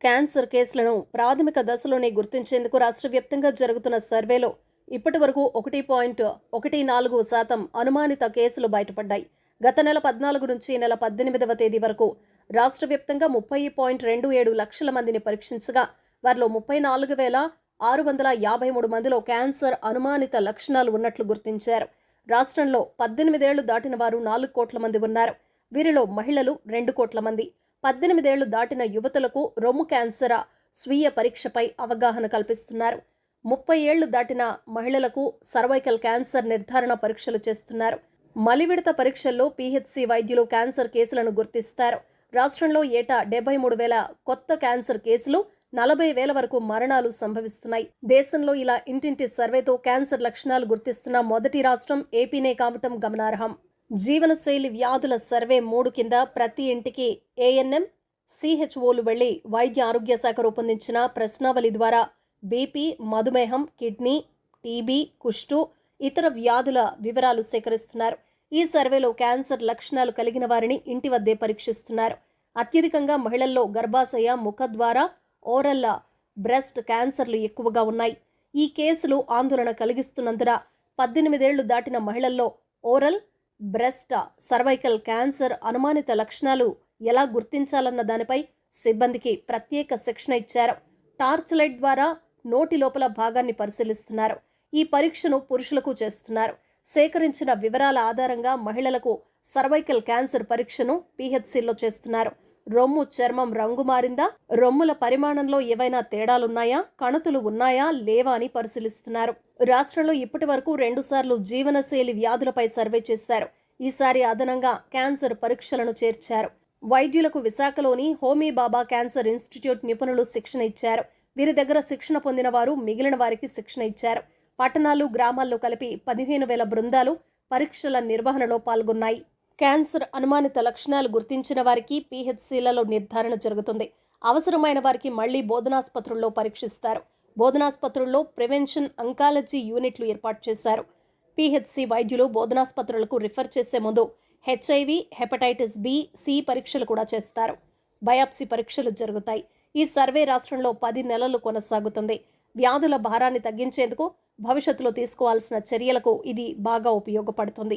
Cancer కేసులను ప్రాథమిక దశలోనే గుర్తించేందుకు రాష్ట్ర వ్యాప్తంగా జరుగుతున్న సర్వేలో ఇప్పటి వరకు 1.14% అనుమానిత కేసులు బయటపడ్డాయి. గత నెల 14 నుంచి నెల 18వ తేదీ వరకు రాష్ట్ర వ్యాప్తంగా 30.27 లక్షల మందిని పరీక్షించగా వారిలో 34,653 మందిలో క్యాన్సర్ అనుమానిత లక్షణాలు ఉన్నట్లు గుర్తించారు. రాష్ట్రంలో 18 ఏళ్లు దాటిన వారు 4 కోట్ల మంది ఉన్నారు. వీరిలో మహిళలు 2 కోట్ల మంది. 18 ఏళ్లు దాటిన యువతులకు రొమ్ము క్యాన్సర్ స్వీయ పరీక్షపై అవగాహన కల్పిస్తున్నారు. 30 ఏళ్లు దాటిన మహిళలకు సర్వైకల్ క్యాన్సర్ నిర్ధారణ పరీక్షలు చేస్తున్నారు. మలివిడత పరీక్షల్లో పీహెచ్సీ వైద్యులు క్యాన్సర్ కేసులను గుర్తిస్తారు. రాష్ట్రంలో ఏటా 73,000 కొత్త క్యాన్సర్ కేసులు, 40,000 వరకు మరణాలు సంభవిస్తున్నాయి. దేశంలో ఇలా ఇంటింటి సర్వేతో క్యాన్సర్ లక్షణాలు గుర్తిస్తున్న మొదటి రాష్ట్రం ఏపీనే కావటం గమనార్హం. జీవనశైలి వ్యాధుల సర్వే 3 కింద ప్రతి ఇంటికి ఏఎన్ఎం, సిహెచ్ఓలు వెళ్లి వైద్య ఆరోగ్య శాఖ రూపొందించిన ప్రశ్నావళి ద్వారా బీపీ, మధుమేహం, కిడ్నీ, టీబీ, కుష్టు, ఇతర వ్యాధుల వివరాలు సేకరిస్తున్నారు. ఈ సర్వేలో క్యాన్సర్ లక్షణాలు కలిగిన వారిని ఇంటి వద్దే పరీక్షిస్తున్నారు. అత్యధికంగా మహిళల్లో గర్భాశయ, ముఖద్వార, ఓరల్, బ్రెస్ట్ క్యాన్సర్లు ఎక్కువగా ఉన్నాయి. ఈ కేసులు ఆందోళన కలిగిస్తున్నందున 18 ఏళ్లు దాటిన మహిళల్లో ఓరల్, బ్రెస్ట్, సర్వైకల్ క్యాన్సర్ అనుమానిత లక్షణాలు ఎలా గుర్తించాలన్న దానిపై సిబ్బందికి ప్రత్యేక శిక్షణ ఇచ్చారు. టార్చ్ లైట్ ద్వారా నోటి లోపల భాగాన్ని పరిశీలిస్తున్నారు. ఈ పరీక్షను పురుషులకు చేస్తున్నారు. సేకరించిన వివరాల ఆధారంగా మహిళలకు సర్వైకల్ క్యాన్సర్ పరీక్షను పీహెచ్సీలో చేస్తున్నారు. రొమ్ము చర్మం రంగు మారిందా, రొమ్ముల పరిమాణంలో ఏవైనా తేడాలున్నాయా, కణుతులు ఉన్నాయా లేవా అని పరిశీలిస్తున్నారు. రాష్ట్రంలో ఇప్పటి వరకు 2 సార్లు జీవనశైలి వ్యాధులపై సర్వే చేశారు. ఈసారి అదనంగా క్యాన్సర్ పరీక్షలను చేర్చారు. వైద్యులకు విశాఖలోని హోమీ బాబా క్యాన్సర్ ఇన్స్టిట్యూట్ నిపుణులు శిక్షణ ఇచ్చారు. వీరి దగ్గర శిక్షణ పొందిన వారు మిగిలిన వారికి శిక్షణ ఇచ్చారు. పట్టణాలు, గ్రామాల్లో కలిపి 15,000 బృందాలు పరీక్షల నిర్వహణలో పాల్గొన్నాయి. క్యాన్సర్ అనుమానిత లక్షణాలు గుర్తించిన వారికి పీహెచ్సీలలో నిర్ధారణ జరుగుతుంది. అవసరమైన వారికి మళ్లీ బోధనాసుపత్రుల్లో పరీక్షిస్తారు. బోధనాసుపత్రుల్లో ప్రివెన్షన్ అంకాలజీ యూనిట్లు ఏర్పాటు చేశారు. పీహెచ్సీ వైద్యులు బోధనాసుపత్రులకు రిఫర్ చేసే ముందు హెచ్ఐవి, హెపటైటిస్ బి, సి పరీక్షలు కూడా చేస్తారు. బయాప్సీ పరీక్షలు జరుగుతాయి. ఈ సర్వే రాష్ట్రంలో 10 నెలలు కొనసాగుతుంది. వ్యాధుల భారాన్ని తగ్గించేందుకు భవిష్యత్తులో తీసుకోవాల్సిన చర్యలకు ఇది బాగా ఉపయోగపడుతుంది.